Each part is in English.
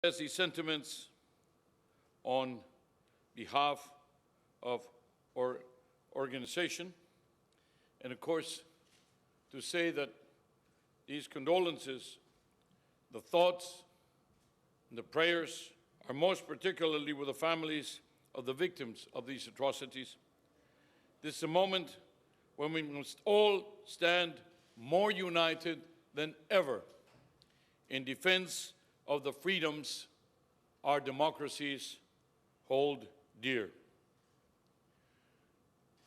the sentiments on behalf of our organization, and of course, to say that these condolences, the thoughts, and the prayers are most particularly with the families of the victims of these atrocities. This is a moment when we must all stand more united than ever in defense of the freedoms our democracies hold dear.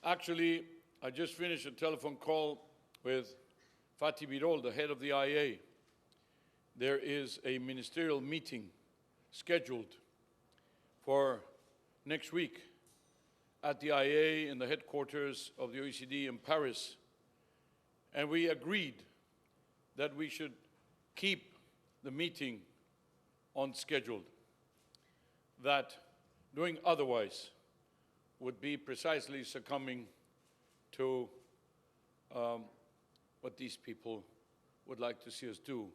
Actually, I just finished a telephone call with Fatih Birol, the head of the IA. There is a ministerial meeting scheduled for next week at the IA in the headquarters of the OECD in Paris. And we agreed that we should keep the meeting on schedule, that doing otherwise would be precisely succumbing to what these people would like to see us do,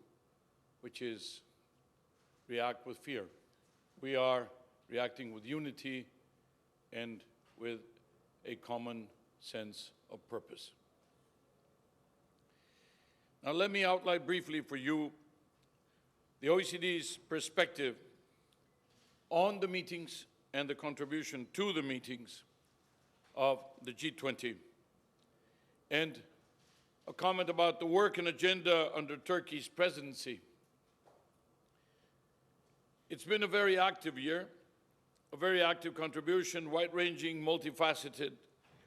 which is react with fear. We are reacting with unity and with a common sense of purpose. Now let me outline briefly for you the OECD's perspective on the meetings and the contribution to the meetings of the G20, and a comment about the work and agenda under Turkey's presidency. It's been a very active year, a very active contribution, wide-ranging, multifaceted,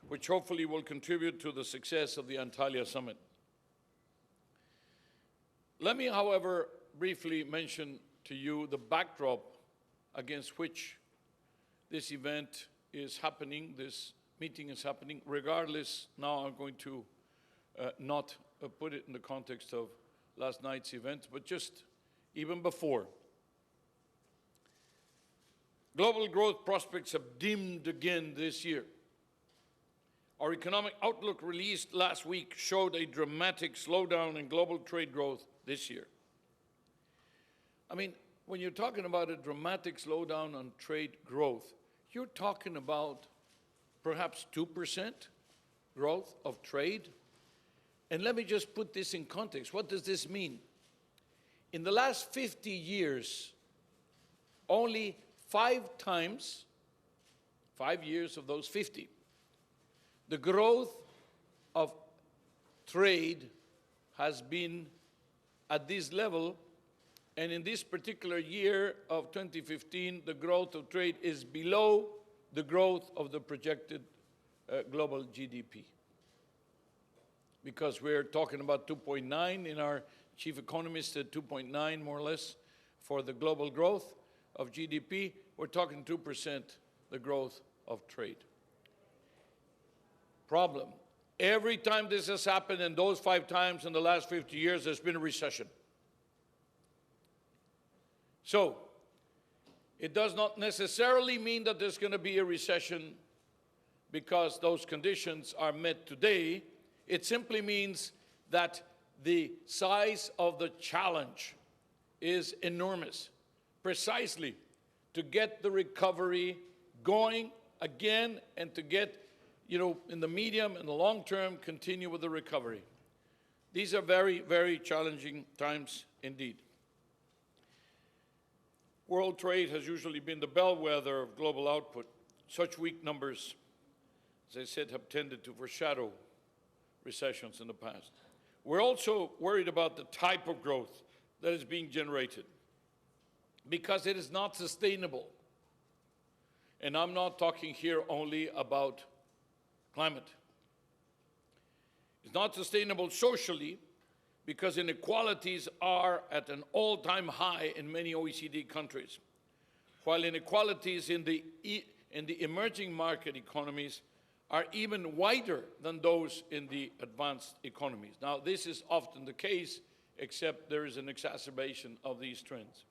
which hopefully will contribute to the success of the Antalya Summit. Let me, however, briefly mention to you the backdrop against which this event is happening, this meeting is happening. Regardless, now I'm going to not put it in the context of last night's event, but just even before. Global growth prospects have dimmed again this year. Our economic outlook released last week showed a dramatic slowdown in global trade growth this year. I mean, when you're talking about a dramatic slowdown on trade growth, you're talking about perhaps 2% growth of trade. And let me just put this in context. What does this mean? In the last 50 years, only 5 times, 5 years of those 50, the growth of trade has been at this level. And in this particular year of 2015, the growth of trade is below the growth of the projected global GDP. Because we're talking about 2.9 in our chief economist said 2.9 more or less for the global growth of GDP. We're talking 2% the growth of trade. Problem, every time this has happened, and those 5 times in the last 50 years, there's been a recession. So, it does not necessarily mean that there's going to be a recession because those conditions are met today. It simply means that the size of the challenge is enormous, precisely to get the recovery going again and to get, in the medium and the long term, continue with the recovery. These are very, very challenging times indeed. World trade has usually been the bellwether of global output. Such weak numbers, as I said, have tended to foreshadow recessions in the past. We're also worried about the type of growth that is being generated because it is not sustainable. And I'm not talking here only about climate. It's not sustainable socially because inequalities are at an all-time high in many OECD countries, while inequalities in the emerging market economies are even wider than those in the advanced economies. Now, this is often the case, except there is an exacerbation of these trends.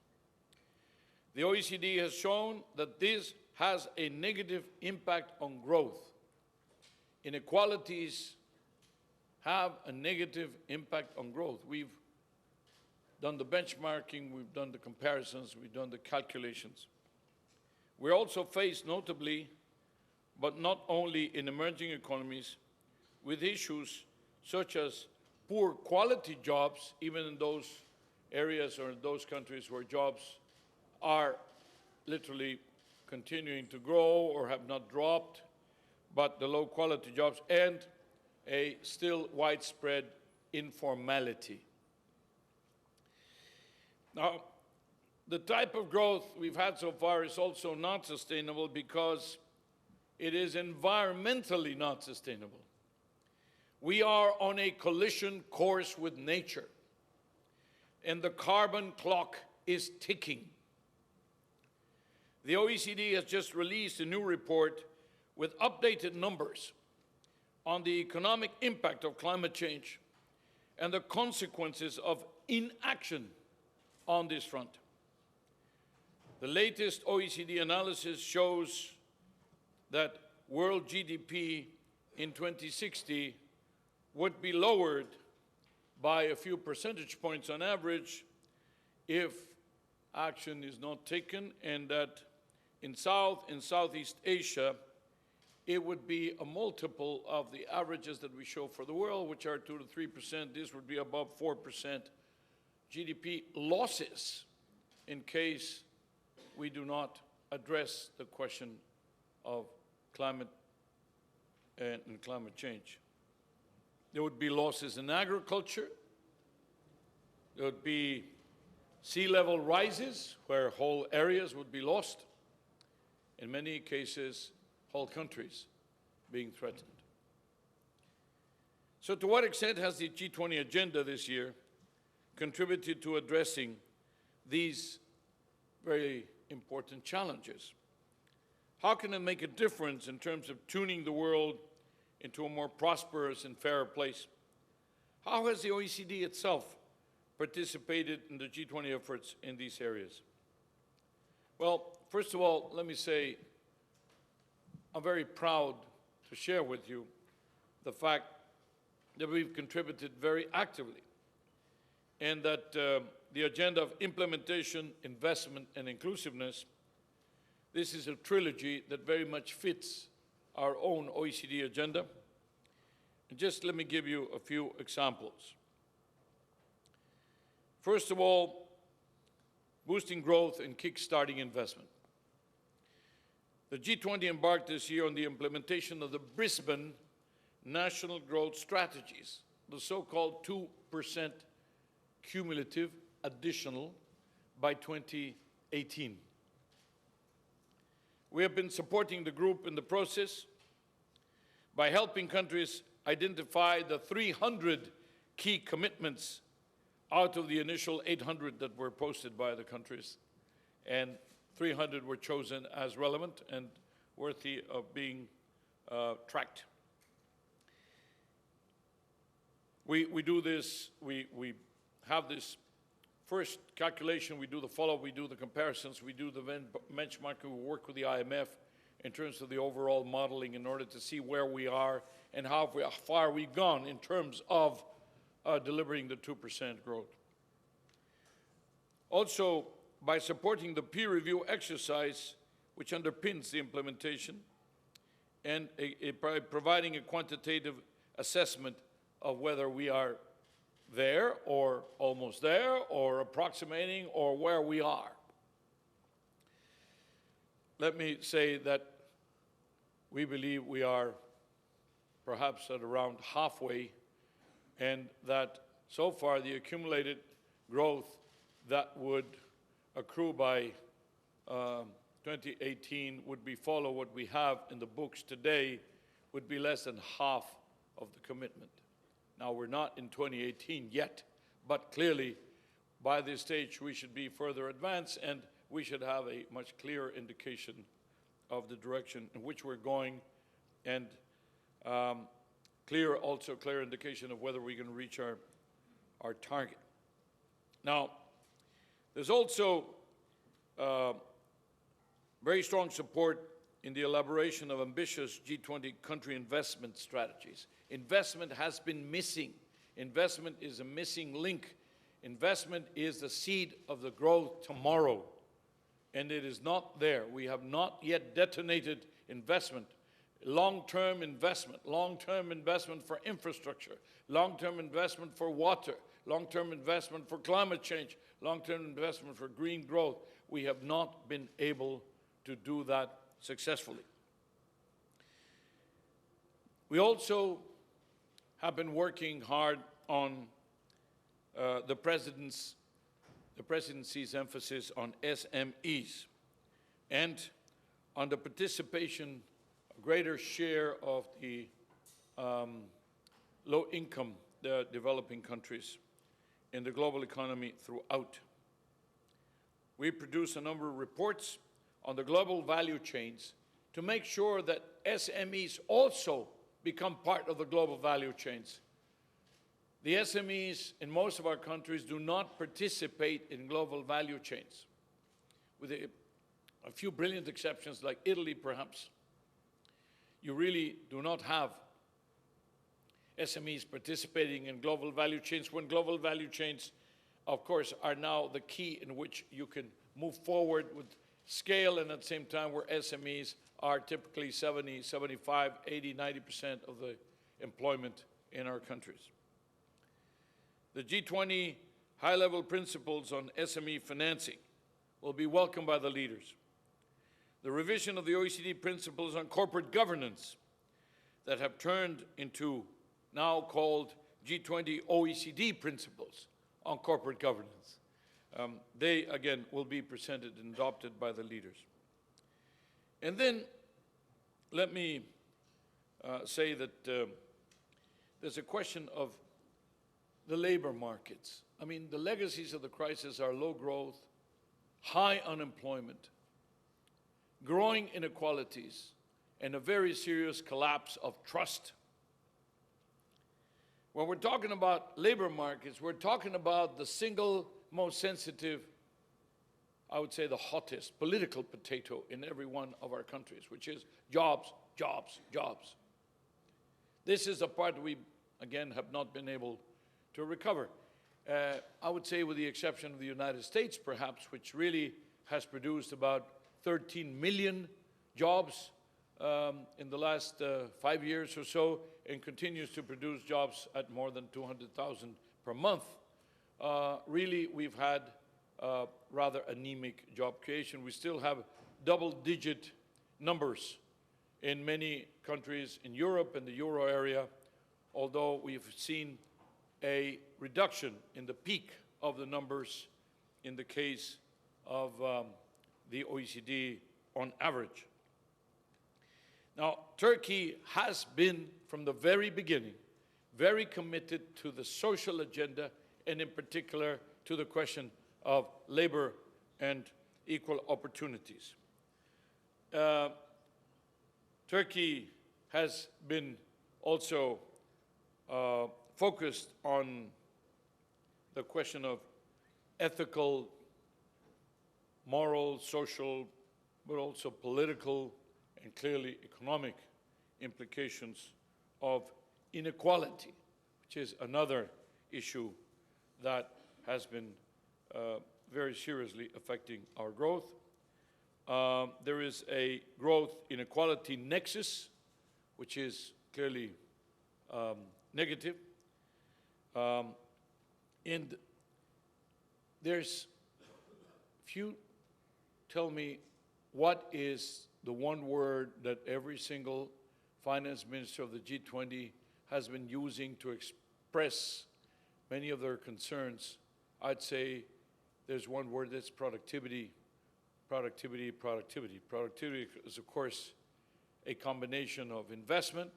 The OECD has shown that this has a negative impact on growth. Inequalities have a negative impact on growth. We've done the benchmarking, we've done the comparisons, we've done the calculations. We're also faced notably, but not only in emerging economies, with issues such as poor quality jobs, even in those areas or in those countries where jobs are literally continuing to grow or have not dropped, but the low quality jobs, and a still widespread informality. Now, the type of growth we've had so far is also not sustainable because it is environmentally not sustainable. We are on a collision course with nature, and the carbon clock is ticking. The OECD has just released a new report with updated numbers on the economic impact of climate change and the consequences of inaction on this front. The latest OECD analysis shows that world GDP in 2060 would be lowered by a few percentage points on average if action is not taken, and that in South and Southeast Asia, it would be a multiple of the averages that we show for the world, which are 2 to 3%. This would be above 4% GDP losses in case we do not address the question of climate and climate change. There would be losses in agriculture. There would be sea level rises where whole areas would be lost. In many cases, whole countries being threatened. So to what extent has the G20 agenda this year contributed to addressing these very important challenges? How can it make a difference in terms of tuning the world into a more prosperous and fairer place? How has the OECD itself participated in the G20 efforts in these areas? Well, first of all, let me say I'm very proud to share with you the fact that we've contributed very actively, and that the agenda of implementation, investment, and inclusiveness, this is a trilogy that very much fits our own OECD agenda. And just let me give you a few examples. First of all, boosting growth and kick-starting investment. The G20 embarked this year on the implementation of the Brisbane National Growth Strategies, the so-called 2% cumulative additional by 2018. We have been supporting the group in the process by helping countries identify the 300 key commitments out of the initial 800 that were posted by the countries, and 300 were chosen as relevant and worthy of being tracked. We do this, we have this first calculation, we do the follow-up, we do the comparisons, we do the benchmarking, we work with the IMF in terms of the overall modeling in order to see where we are and how far we've gone in terms of delivering the 2% growth. Also, by supporting the peer review exercise, which underpins the implementation, and by providing a quantitative assessment of whether we are there or almost there or approximating or where we are. Let me say that we believe we are perhaps at around halfway, and that so far the accumulated growth that would accrue by 2018 would be follow what we have in the books today would be less than half of the commitment. Now, we're not in 2018 yet, but clearly by this stage we should be further advanced, and we should have a much clearer indication of the direction in which we're going, and clear indication of whether we're going to reach our target. Now, there's also very strong support in the elaboration of ambitious G20 country investment strategies. Investment has been missing. Investment is a missing link Investment is the seed of the growth tomorrow, and it is not there. We have not yet detonated investment, long-term investment for infrastructure, long-term investment for water, long-term investment for climate change, long-term investment for green growth. We have not been able to do that successfully. We also have been working hard on the presidency's emphasis on SMEs and on the participation, a greater share of the low-income developing countries in the global economy throughout. We produce a number of reports on the global value chains to make sure that SMEs also become part of the global value chains. The SMEs in most of our countries do not participate in global value chains, with a few brilliant exceptions like Italy, perhaps. You really do not have SMEs participating in global value chains, when global value chains, of course, are now the key in which you can move forward with scale, and at the same time where SMEs are typically 70, 75, 80, 90% of the employment in our countries. The G20 high-level principles on SME financing will be welcomed by the leaders. The revision of the OECD principles on corporate governance that have turned into now called G20 OECD principles on corporate governance. They, again, will be presented and adopted by the leaders. And then let me say that there's a question of the labor markets. I mean, the legacies of the crisis are low growth, high unemployment, growing inequalities, and a very serious collapse of trust. When we're talking about labor markets, we're talking about the single most sensitive, I would say the hottest political potato in every one of our countries, which is jobs, jobs, jobs. This is the part we, again, have not been able to recover. I would say with the exception of the United States, perhaps, which really has produced about 13 million jobs in the last 5 years or so, and continues to produce jobs at more than 200,000 per month. Really, we've had rather anemic job creation. We still have double-digit numbers in many countries in Europe and the euro area, although we've seen a reduction in the peak of the numbers in the case of the OECD on average. Now, Turkey has been, from the very beginning, very committed to the social agenda, and in particular to the question of labor and equal opportunities. Turkey has been also focused on the question of ethical, moral, social, but also political and clearly economic implications of inequality, which is another issue that has been very seriously affecting our growth. There is a growth inequality nexus, which is clearly negative. And there's, if you tell me what is the one word that every single finance minister of the G20 has been using to express many of their concerns, I'd say there's one word, that's productivity, productivity, productivity. Productivity is, of course, a combination of investment,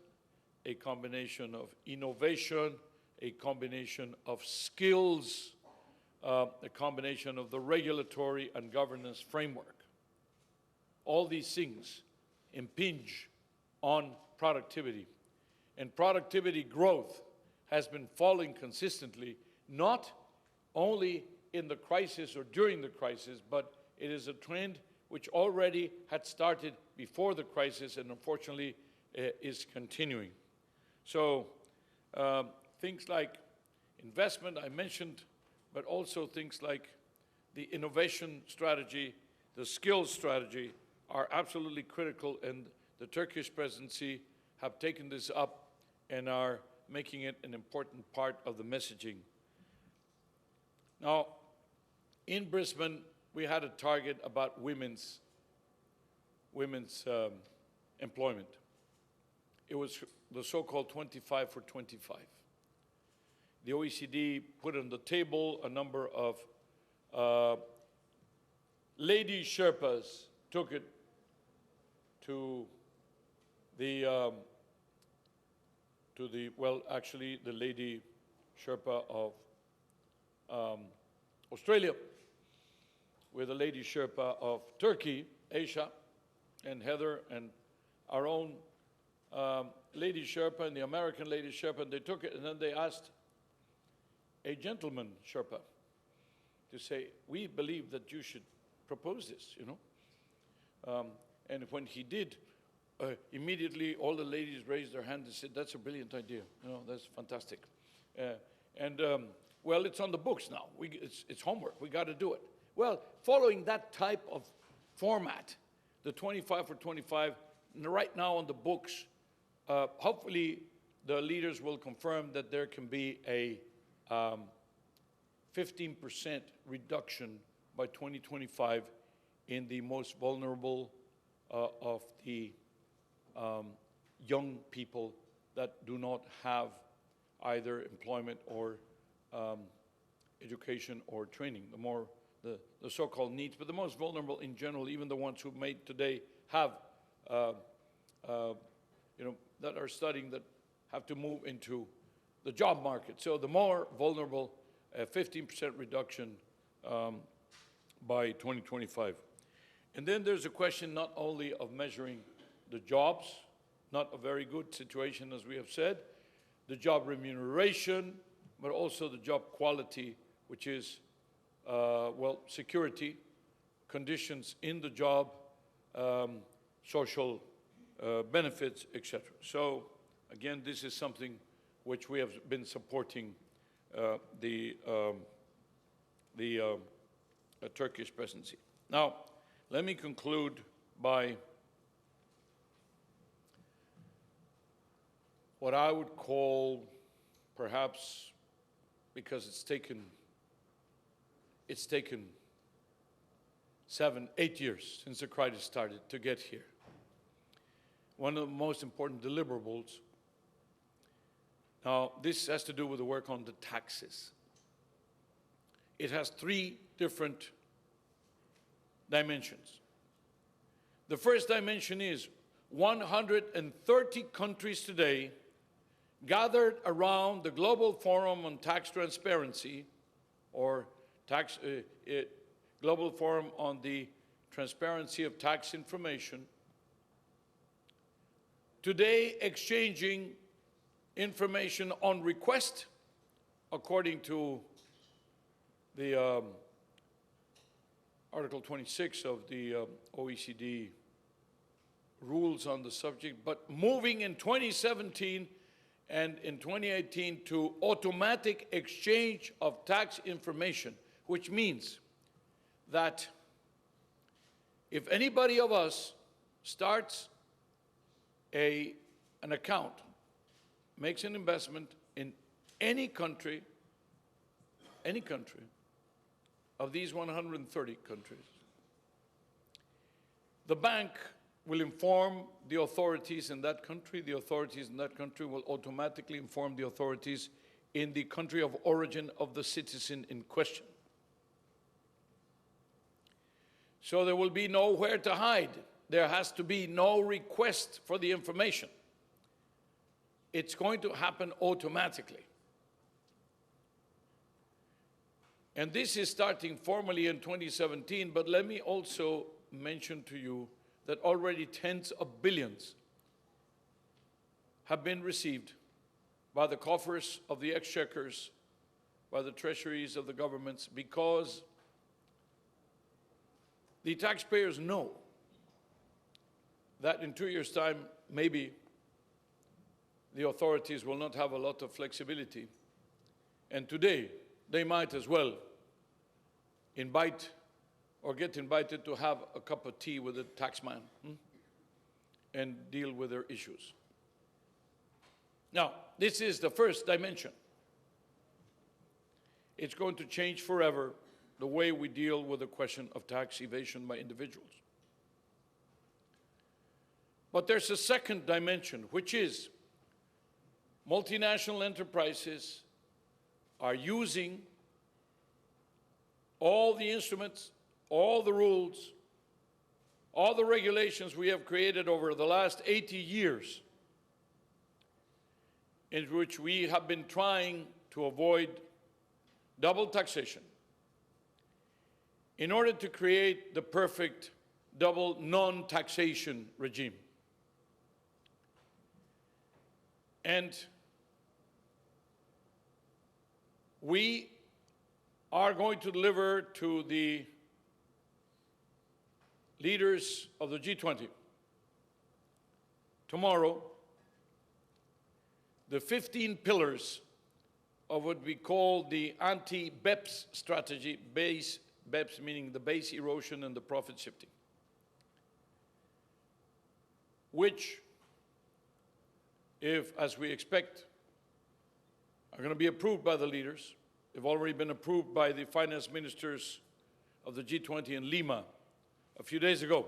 a combination of innovation, a combination of skills, a combination of the regulatory and governance framework. All these things impinge on productivity. And productivity growth has been falling consistently, not only in the crisis or during the crisis, but it is a trend which already had started before the crisis and unfortunately is continuing. So things like investment, I mentioned but also things like the innovation strategy, the skills strategy are absolutely critical, and the Turkish presidency have taken this up and are making it an important part of the messaging. Now, in Brisbane, we had a target about women's employment. It was the so-called 25 for 25. The OECD put on the table a number of lady Sherpas, took it to the lady Sherpa of Australia, with the lady Sherpa of Turkey, Asia, and Heather, and our own lady Sherpa and the American lady Sherpa, and they took it, and then they asked a gentleman Sherpa to say, we believe that you should propose this, you know. And when he did, immediately all the ladies raised their hand and said, that's a brilliant idea, you know, that's fantastic. Well, it's on the books now. It's homework, we got to do it. Well, following that type of format, the 25 for 25, right now on the books, hopefully the leaders will confirm that there can be a 15% reduction by 2025 in the most vulnerable of the young people that do not have either employment or education or training. The so-called needs, but the most vulnerable in general, even the ones who may today have, you know, that are studying, that have to move into the job market. So the more vulnerable, 15% reduction by 2025. And then there's a question not only of measuring the jobs, not a very good situation as we have said, the job remuneration, but also the job quality, which is, well, security, conditions in the job, social benefits, etc. So again, this is something which we have been supporting the Turkish presidency. Now, let me conclude by what I would call, perhaps, because it's taken 7, 8 years since the crisis started to get here. One of the most important deliverables. Now, this has to do with the work on the taxes. It has 3 different dimensions. The first dimension is 130 countries today gathered around the Global Forum on Tax Transparency, or Global Forum on the Transparency of Tax Information, today exchanging information on request, according to the Article 26 of the OECD rules on the subject, but moving in 2017 and in 2018 to automatic exchange of tax information, which means that if anybody of us starts an account, makes an investment in any country of these 130 countries, the bank will inform the authorities in that country. The authorities in that country will automatically inform the authorities in the country of origin of the citizen in question. So there will be nowhere to hide. There has to be no request for the information. It's going to happen automatically. And this is starting formally in 2017, but let me also mention to you that already tens of billions have been received by the coffers of the exchequers, by the treasuries of the governments, because the taxpayers know that in 2 years' time, maybe the authorities will not have a lot of flexibility. And today, they might as well invite or get invited to have a cup of tea with a taxman and deal with their issues. Now, this is the first dimension. It's going to change forever the way we deal with the question of tax evasion by individuals. But there's a second dimension, which is multinational enterprises are using all the instruments, all the rules, all the regulations we have created over the last 80 years, in which we have been trying to avoid double taxation, in order to create the perfect double non-taxation regime. And we are going to deliver to the leaders of the G20 tomorrow the 15 pillars of what we call the anti-BEPS strategy, BEPS meaning the base erosion and the profit shifting, which, if, as we expect, are going to be approved by the leaders, have already been approved by the finance ministers of the G20 in Lima a few days ago,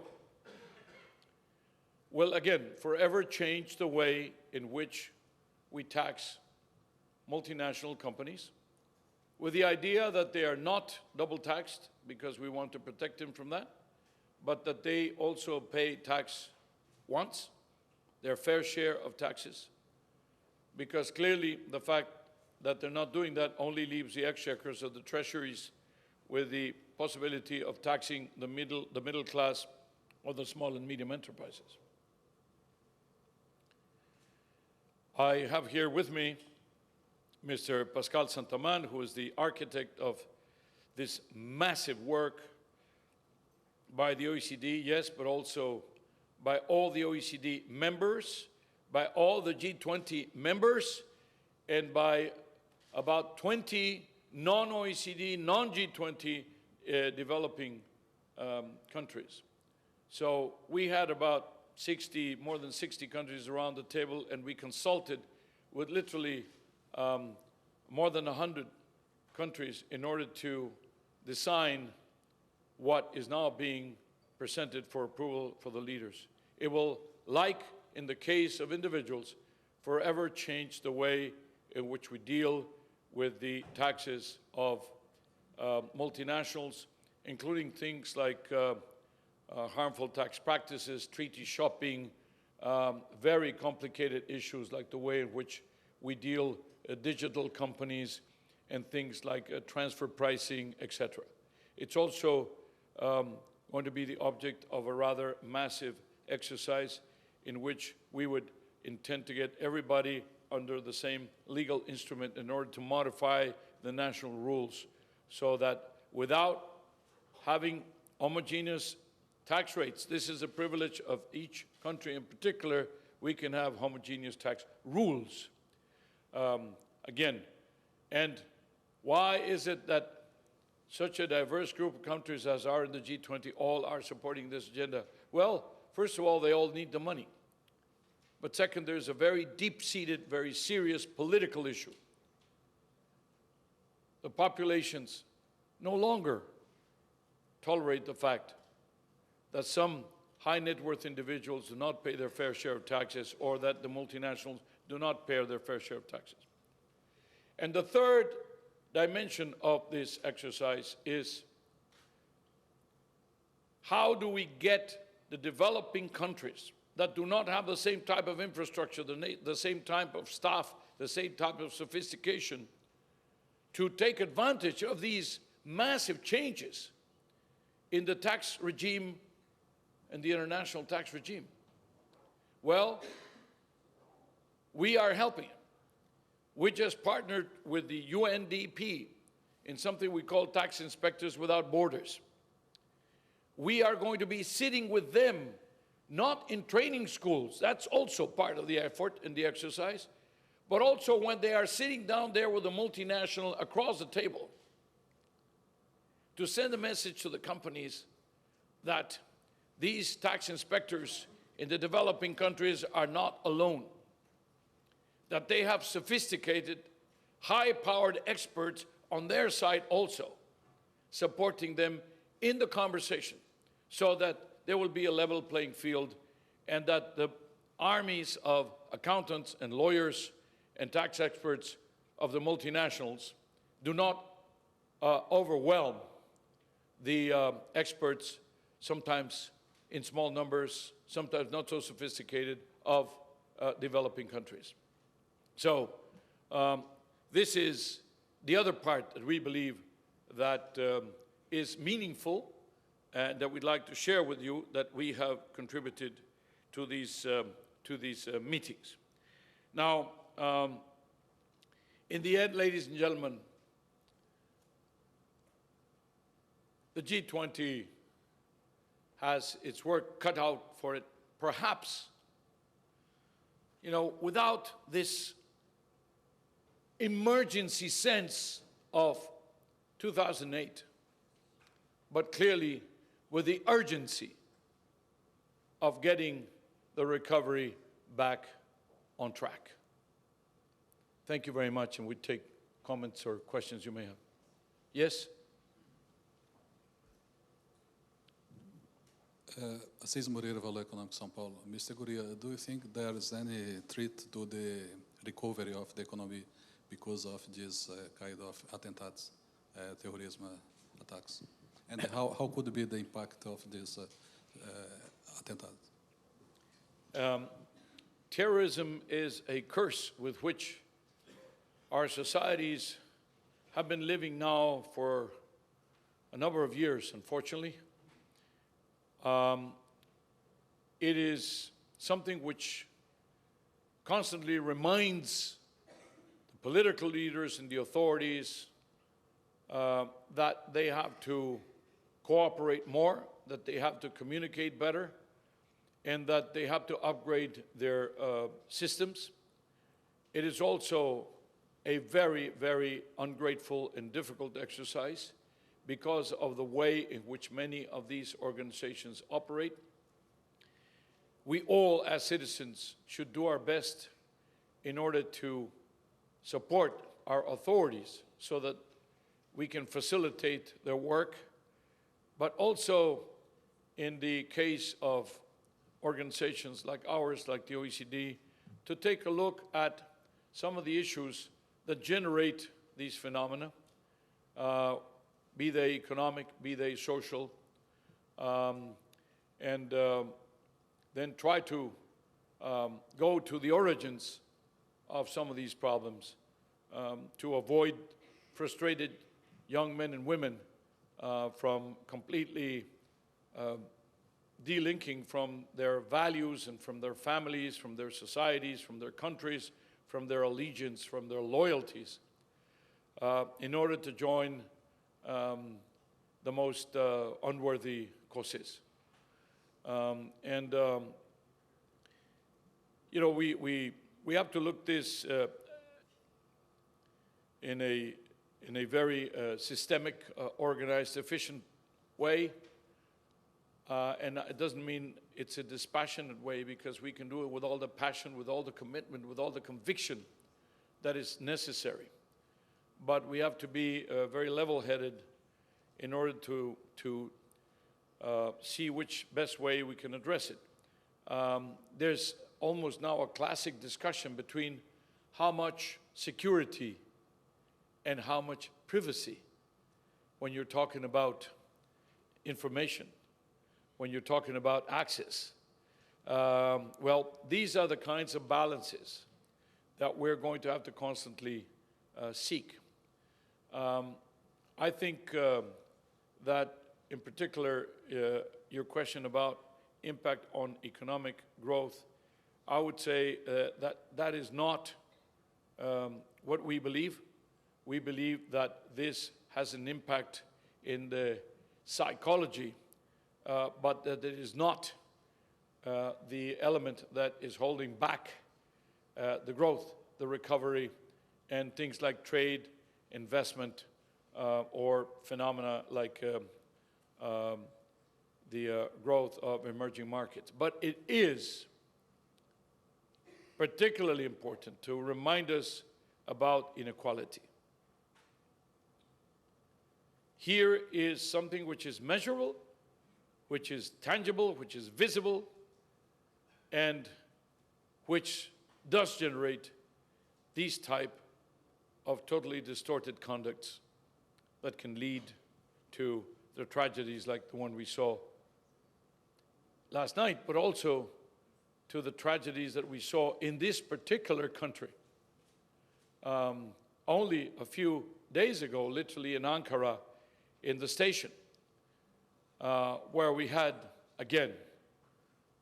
will again forever change the way in which we tax multinational companies, with the idea that they are not double taxed, because we want to protect them from that, but that they also pay tax once, their fair share of taxes, because clearly the fact that they're not doing that only leaves the exchequers of the treasuries with the possibility of taxing the middle class or the small and medium enterprises. I have here with me Mr. Pascal Santaman, who is the architect of this massive work by the OECD, yes, but also by all the OECD members, by all the G20 members, and by about 20 non-OECD, non-G20 developing countries. So we had about more than 60 countries around the table, and we consulted with literally more than 100 countries in order to design what is now being presented for approval for the leaders. It will, like in the case of individuals, forever change the way in which we deal with the taxes of multinationals, including things like harmful tax practices, treaty shopping, very complicated issues like the way in which we deal digital companies and things like transfer pricing, etc. It's also going to be the object of a rather massive exercise in which we would intend to get everybody under the same legal instrument in order to modify the national rules so that without having homogeneous tax rates, this is a privilege of each country in particular, we can have homogeneous tax rules. Again, and why is it that such a diverse group of countries as are in the G20 all are supporting this agenda? Well, first of all, they all need the money. But second, there's a very deep-seated, very serious political issue. The populations no longer tolerate the fact that some high net worth individuals do not pay their fair share of taxes, or that the multinationals do not pay their fair share of taxes. And the third dimension of this exercise is how do we get the developing countries that do not have the same type of infrastructure, the same type of staff, the same type of sophistication, to take advantage of these massive changes in the tax regime and the international tax regime? Well, we are helping. We just partnered with the UNDP in something we call Tax Inspectors Without Borders. We are going to be sitting with them, not in training schools, that's also part of the effort and the exercise, but also when they are sitting down there with a multinational across the table to send a message to the companies that these tax inspectors in the developing countries are not alone, that they have sophisticated, high-powered experts on their side also, supporting them in the conversation so that there will be a level playing field and that the armies of accountants and lawyers and tax experts of the multinationals do not overwhelm the experts, sometimes in small numbers, sometimes not so sophisticated, of developing countries. So this is the other part that we believe that is meaningful and that we'd like to share with you, that we have contributed to these meetings. Now, in the end, ladies and gentlemen, the G20 has its work cut out for it, perhaps, you know, without this emergency sense of 2008, but clearly with the urgency of getting the recovery back on track. Thank you very much, and we take comments or questions you may have. Yes? Assis Moreira, Valor Econômico, São Paulo. Mr. Gurria, do you think there is any threat to the recovery of the economy because of this kind of attempts, terrorism attacks? And how could be the impact of this attempt? Terrorism is a curse with which our societies have been living now for a number of years, unfortunately. It is something which constantly reminds the political leaders and the authorities that they have to cooperate more, that they have to communicate better, and that they have to upgrade their systems. It is also a very, very ungrateful and difficult exercise because of the way in which many of these organizations operate. We all, as citizens, should do our best in order to support our authorities so that we can facilitate their work, but also in the case of organizations like ours, like the OECD, to take a look at some of the issues that generate these phenomena, be they economic, be they social, and then try to go to the origins of some of these problems to avoid frustrated young men and women from completely delinking from their values and from their families, from their societies, from their countries, from their allegiance, from their loyalties, in order to join the most unworthy causes. You know, we have to look this in a very systemic, organized, efficient way. And it doesn't mean it's a dispassionate way, because we can do it with all the passion, with all the commitment, with all the conviction that is necessary. But we have to be very level-headed in order to see which best way we can address it. There's almost now a classic discussion between how much security and how much privacy when you're talking about information, when you're talking about access. Well, these are the kinds of balances that we're going to have to constantly seek. I think that, in particular, your question about impact on economic growth, I would say that that is not what we believe. We believe that this has an impact in the psychology, but that it is not the element that is holding back the growth the recovery and things like trade, investment, or phenomena like the growth of emerging markets. But it is particularly important to remind us about inequality. Here is something which is measurable, which is tangible, which is visible, and which does generate these type of totally distorted conducts that can lead to the tragedies like the one we saw last night, but also to the tragedies that we saw in this particular country. Only a few days ago, literally in Ankara, in the station, where we had, again,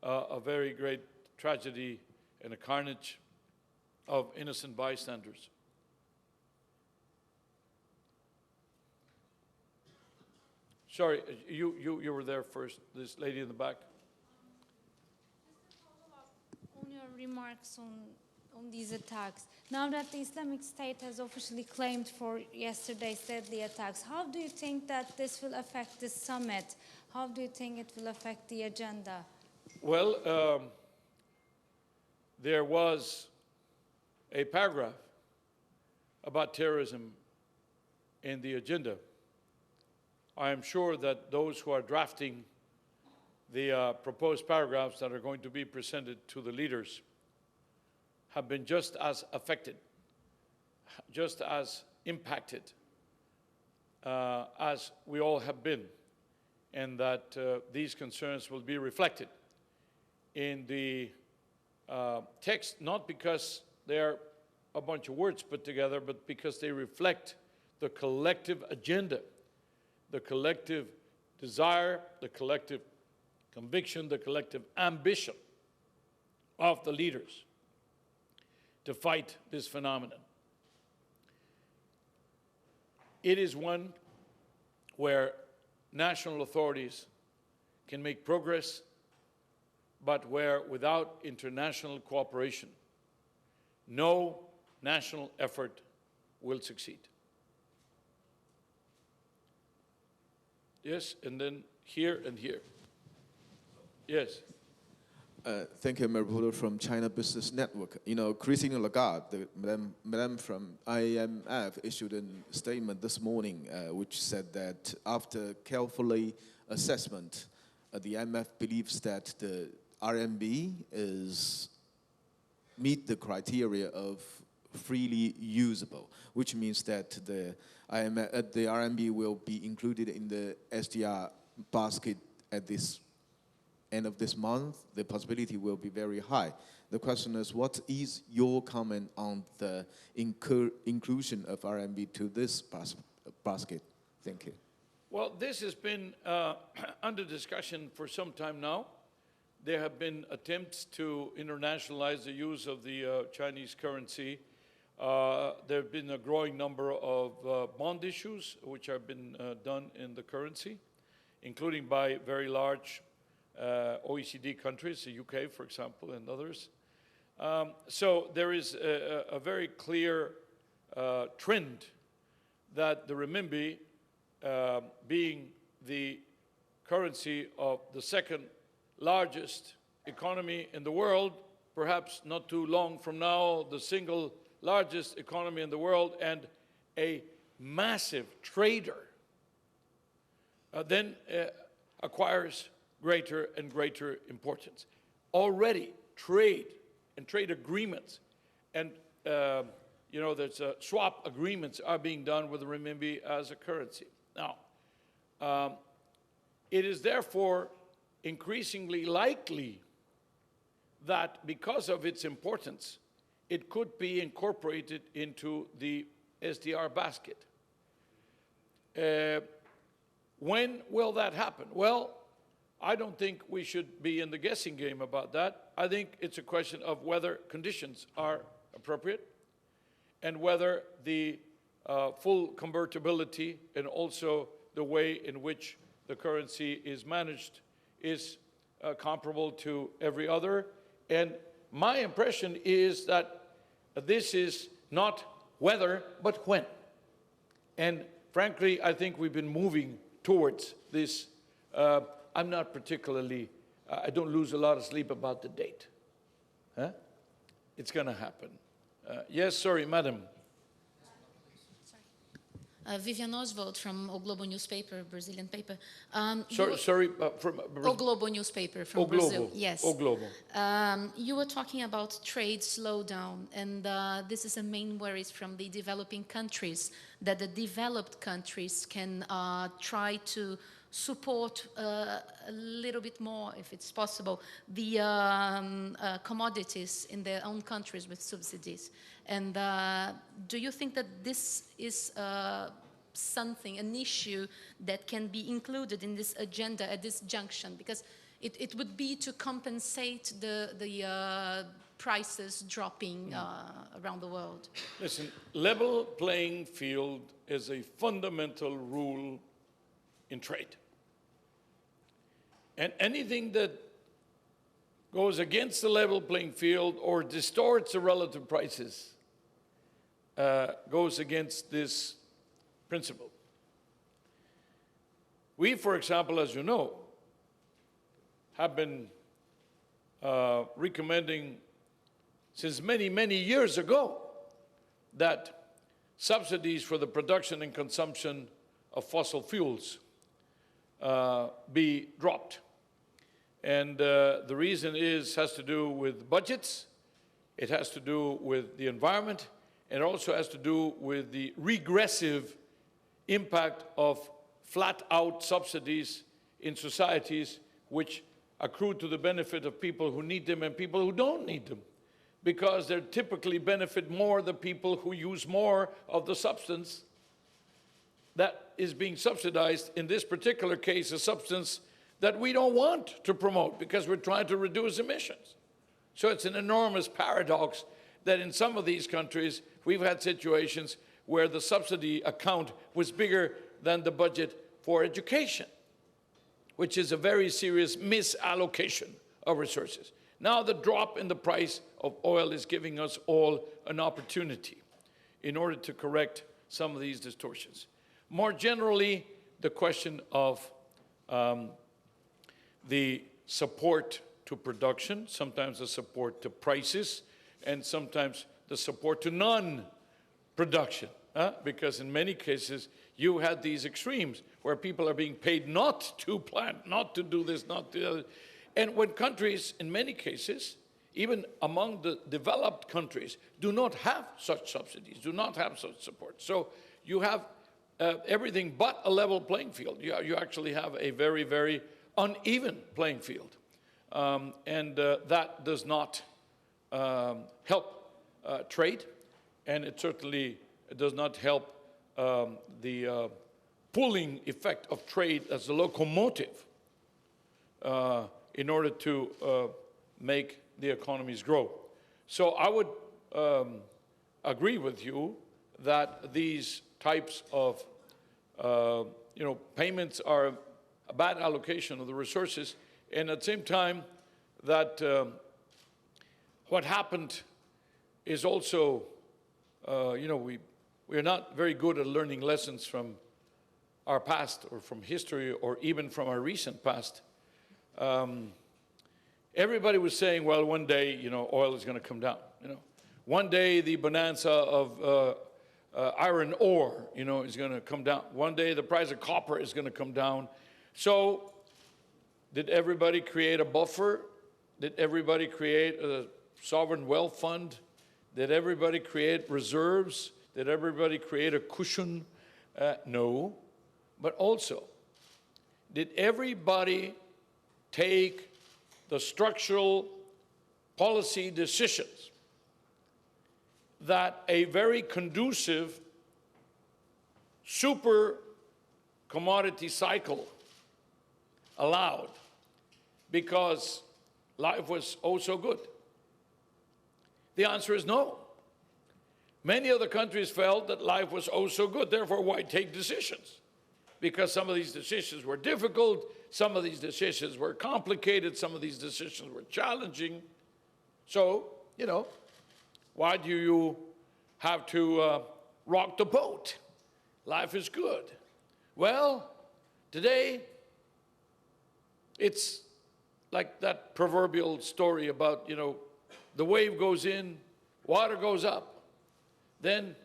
a very great tragedy and a carnage of innocent bystanders. Sorry, you were there first, this lady in the back. On your remarks on these attacks, now that the Islamic State has officially claimed for yesterday's deadly attacks, how do you think that this will affect this summit? How do you think it will affect the agenda? Well, there was a paragraph about terrorism in the agenda. I am sure that those who are drafting the proposed paragraphs that are going to be presented to the leaders have been just as affected, just as impacted as we all have been, and that these concerns will be reflected in the text, not because they're a bunch of words put together, but because they reflect the collective agenda, the collective desire, the collective conviction, the collective ambition of the leaders to fight this phenomenon. It is one where national authorities can make progress, but where without international cooperation, no national effort will succeed. Yes, and then here and here. Yes. Thank you, I'm a reporter from China Business Network. You know, Christine Lagarde, Madam from IMF, issued a statement this morning which said that after carefully assessment, the IMF believes that the RMB meet the criteria of freely usable, which means that the RMB will be included in the SDR basket at this end of this month. The possibility will be very high. The question is, what is your comment on the inclusion of RMB to this basket? Thank you. Well, this has been under discussion for some time now. There have been attempts to internationalize the use of the Chinese currency. There have been a growing number of bond issues which have been done in the currency, including by very large OECD countries, the UK, for example, and others. So there is a very clear trend that the renminbi, being the currency of the second largest economy in the world, perhaps not too long from now, the single largest economy in the world and a massive trader, then acquires greater and greater importance. Already trade and trade agreements and you know, there's swap agreements are being done with the renminbi as a currency. Now, it is therefore increasingly likely that because of its importance, it could be incorporated into the SDR basket. When will that happen? Well, I don't think we should be in the guessing game about that. I think it's a question of whether conditions are appropriate and whether the full convertibility and also the way in which the currency is managed is comparable to every other. And my impression is that this is not whether, but when. And frankly, I think we've been moving towards this. I'm not particularly, I don't lose a lot of sleep about the date. Huh? It's going to happen. Yes, sorry, madam. Vivian Oswald from O Globo newspaper, Brazilian paper. From O Globo newspaper from O Globo. Brazil. Yes. O Globo. You were talking about trade slowdown, and this is a main worry from the developing countries, that the developed countries can try to support a little bit more, if it's possible, the commodities in their own countries with subsidies. And do you think that this is something, an issue that can be included in this agenda at this junction? Because it would be to compensate the prices dropping around the world. Listen, level playing field is a fundamental rule in trade. And anything that goes against the level playing field or distorts the relative prices goes against this principle. We, for example, as you know, have been recommending since many, many years ago that subsidies for the production and consumption of fossil fuels be dropped. And the reason has to do with budgets, it has to do with the environment, and it also has to do with the regressive impact of flat-out subsidies in societies which accrue to the benefit of people who need them and people who don't need them, because they typically benefit more the people who use more of the substance that is being subsidized, in this particular case, a substance that we don't want to promote because we're trying to reduce emissions. So it's an enormous paradox that in some of these countries, we've had situations where the subsidy account was bigger than the budget for education, which is a very serious misallocation of resources. Now the drop in the price of oil is giving us all an opportunity in order to correct some of these distortions. More generally, the question of the support to production, sometimes the support to prices, and sometimes the support to non-production, because in many cases you had these extremes where people are being paid not to plant, not to do this, not to do that. And when countries, in many cases, even among the developed countries, do not have such subsidies, do not have such support. So you have everything but a level playing field. You actually have a very, very uneven playing field. That does not help trade, and it certainly does not help the pulling effect of trade as a locomotive in order to make the economies grow. So I would agree with you that these types of payments are a bad allocation of the resources, and at the same time that what happened is also, we're not very good at learning lessons from our past or from history or even from our recent past. Everybody was saying, well, one day, oil is going to come down. One day the bonanza of iron ore, is going to come down. One day the price of copper is going to come down. So did everybody create a buffer? Did everybody create a sovereign wealth fund? Did everybody create reserves? Did everybody create a cushion? No. But also, did everybody take the structural policy decisions that a very conducive super commodity cycle allowed, because life was oh so good? The answer is no. Many other countries felt that life was oh so good, therefore why take decisions? Because some of these decisions were difficult, some of these decisions were complicated, some of these decisions were challenging. So, Why do you have to rock the boat? Life is good. Well, today, it's like that proverbial story about, the wave goes in, water goes up. Then,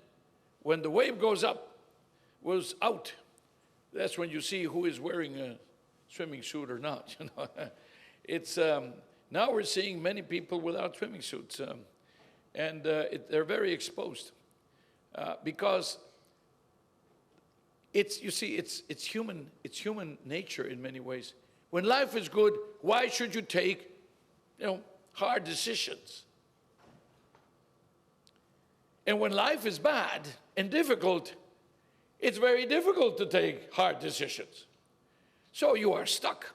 when the wave goes out, that's when you see who is wearing a swimming suit or not. It's now we're seeing many people without swimming suits, and they're very exposed because it's human nature in many ways. When life is good, why should you take, hard decisions? And when life is bad and difficult, it's very difficult to take hard decisions. So you are stuck.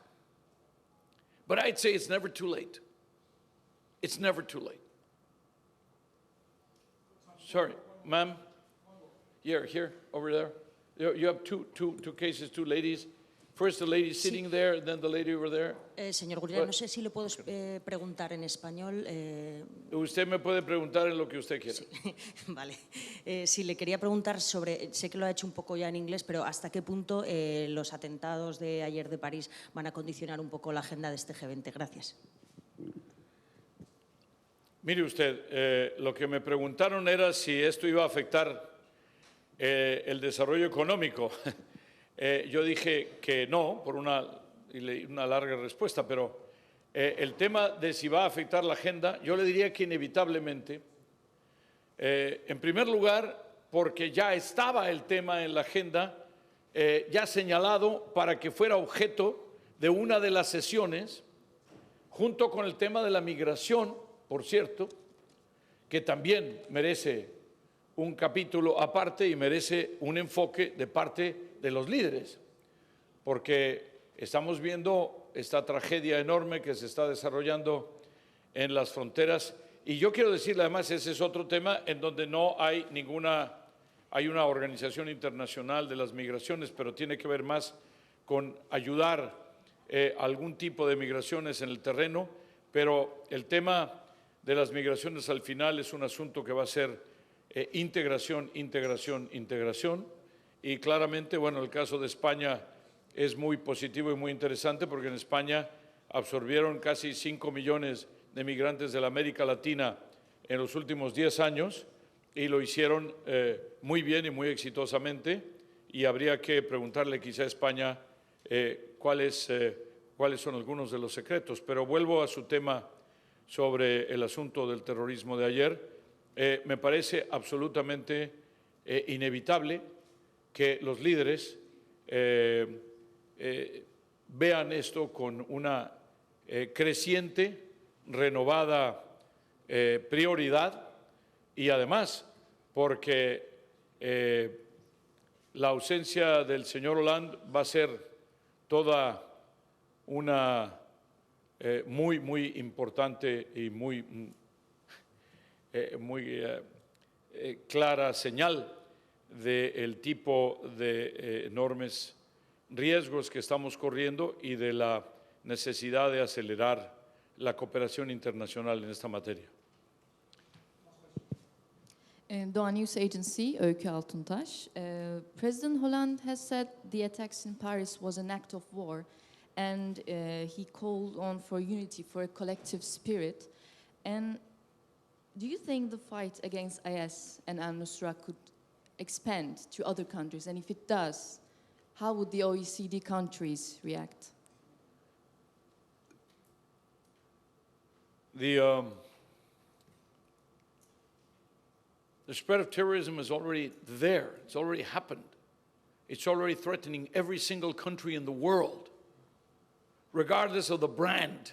But I'd say it's never too late. It's never too late. Sorry, ma'am. Here, over there. You have two cases, two ladies. First the lady sitting there, then the lady over there. Señor Gurría, no sé si le puedo preguntar en español. Usted me puede preguntar en lo que usted quiera. Sí, vale. Sí, le quería preguntar sobre, sé que lo ha hecho un poco ya en inglés, pero ¿hasta qué punto los atentados de ayer de París van a condicionar un poco la agenda de este G20? Gracias. Mire usted, lo que me preguntaron era si esto iba a afectar el desarrollo económico. Yo dije que no, por una larga respuesta, pero el tema de si va a afectar la agenda, yo le diría que inevitablemente, en primer lugar, porque ya estaba el tema en la agenda, ya señalado para que fuera objeto de una de las sesiones, junto con el tema de la migración, por cierto, que también merece un capítulo aparte y merece un enfoque de parte de los líderes, porque estamos viendo esta tragedia enorme que se está desarrollando en las fronteras. Y yo quiero decirle, además, ese es otro tema en donde no hay hay una organización internacional de las migraciones, pero tiene que ver más con ayudar algún tipo de migraciones en el terreno, pero el tema de las migraciones al final es un asunto que va a ser integración, integración, integración. Y claramente, bueno, el caso de España es muy positivo y muy interesante porque en España absorbieron casi 5 millones de migrantes de la América Latina en los últimos 10 años y lo hicieron muy bien y muy exitosamente, y habría que preguntarle quizá a España cuáles son algunos de los secretos. Pero vuelvo a su tema sobre el asunto del terrorismo de ayer. Me parece absolutamente inevitable que los líderes vean esto con una creciente, renovada prioridad, y además porque la ausencia del señor Hollande va a ser toda una muy, muy importante y muy clara señal del tipo de enormes riesgos que estamos corriendo y de la necesidad de acelerar la cooperación internacional en esta materia. Doğan News Agency, Öykü Altuntaş. President Hollande has said the attacks in Paris was an act of war, and he called on for unity, for a collective spirit. And do you think the fight against IS and al-Nusra could expand to other countries? And if it does, how would the OECD countries react? The spread of terrorism is already there. It's already happened. It's already threatening every single country in the world, regardless of the brand.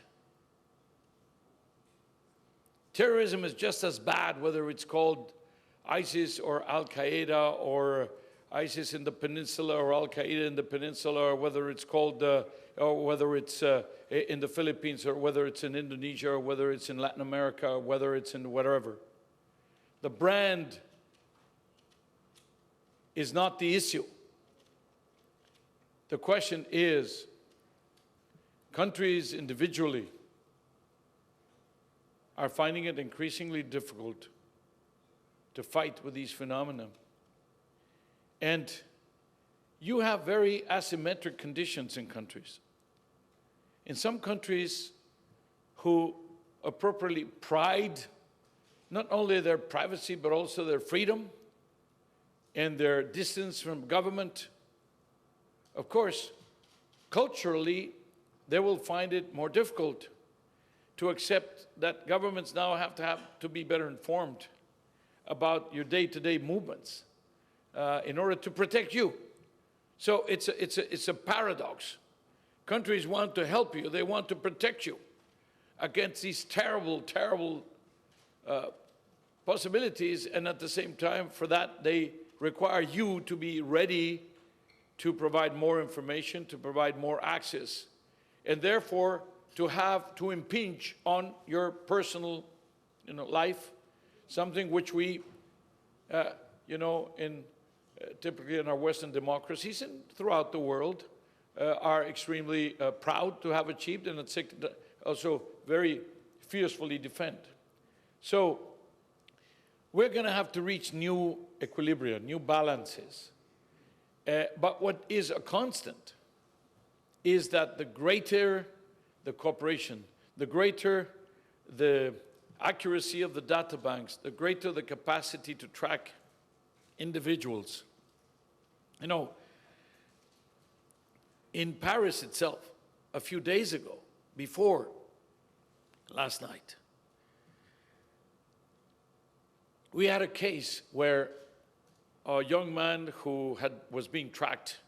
Terrorism is just as bad whether it's called ISIS or Al-Qaeda, or ISIS in the peninsula or Al-Qaeda in the peninsula, or whether it's called, or whether it's in the Philippines, or whether it's in Indonesia, or whether it's in Latin America, or whether it's in wherever. The brand is not the issue. The question is, countries individually are finding it increasingly difficult to fight with these phenomena. And you have very asymmetric conditions in countries. In some countries who appropriately pride not only their privacy but also their freedom and their distance from government, of course, culturally, they will find it more difficult to accept that governments now have to be better informed about your day-to-day movements in order to protect you. So it's a paradox. Countries want to help you. They want to protect you against these terrible, terrible possibilities, and at the same time, for that, they require you to be ready to provide more information, to provide more access, and therefore to have to impinge on your personal, life, something which we, typically in our Western democracies and throughout the world, are extremely proud to have achieved, and also very fiercely defend. So we're going to have to reach new equilibria, new balances. But what is a constant is that the greater the cooperation, the greater the accuracy of the data banks, the greater the capacity to track individuals. In Paris itself, a few days ago, before last night, we had a case where a young man who was being tracked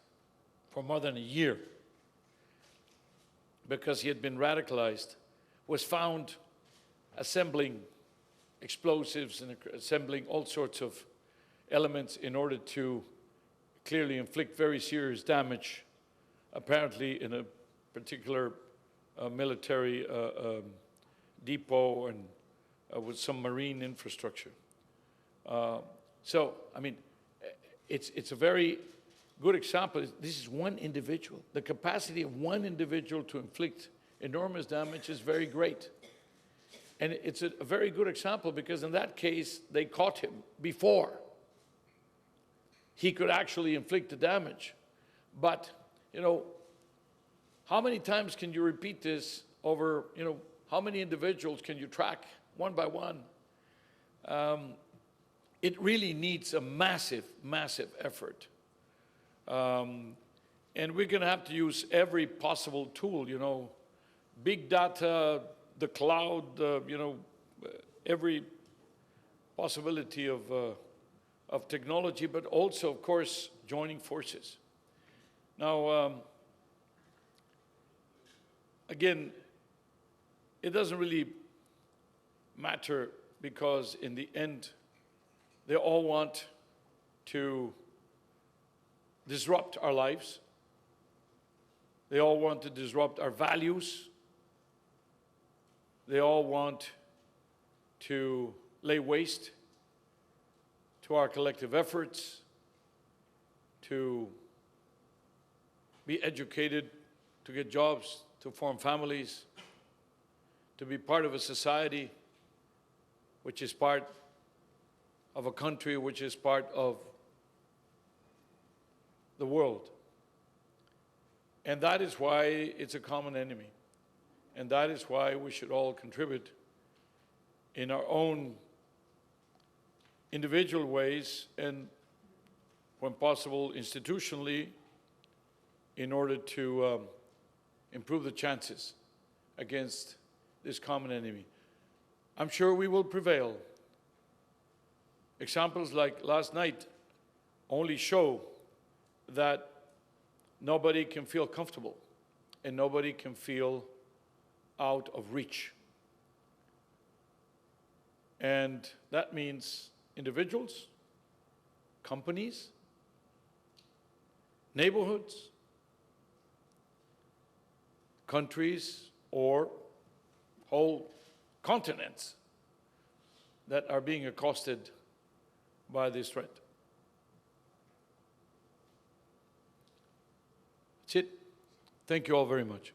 for more than a year because he had been radicalized was found assembling explosives and assembling all sorts of elements in order to clearly inflict very serious damage, apparently in a particular military depot and with some marine infrastructure. So, I mean, it's a very good example. This is one individual. The capacity of one individual to inflict enormous damage is very great. And it's a very good example because in that case, they caught him before he could actually inflict the damage. But, how many times can you repeat this over, how many individuals can you track one by one? It really needs a massive, massive effort. And we're going to have to use every possible tool, big data, the cloud, every possibility of technology, but also, of course, joining forces. Now, again, it doesn't really matter because in the end, they all want to disrupt our lives. They all want to disrupt our values. They all want to lay waste to our collective efforts, to be educated, to get jobs, to form families, to be part of a society which is part of a country, which is part of the world. And that is why it's a common enemy. And that is why we should all contribute in our own individual ways and, when possible, institutionally, in order to improve the chances against this common enemy. I'm sure we will prevail. Examples like last night only show that nobody can feel comfortable and nobody can feel out of reach. And that means individuals, companies, neighborhoods, countries, or whole continents that are being accosted by this threat. That's it. Thank you all very much.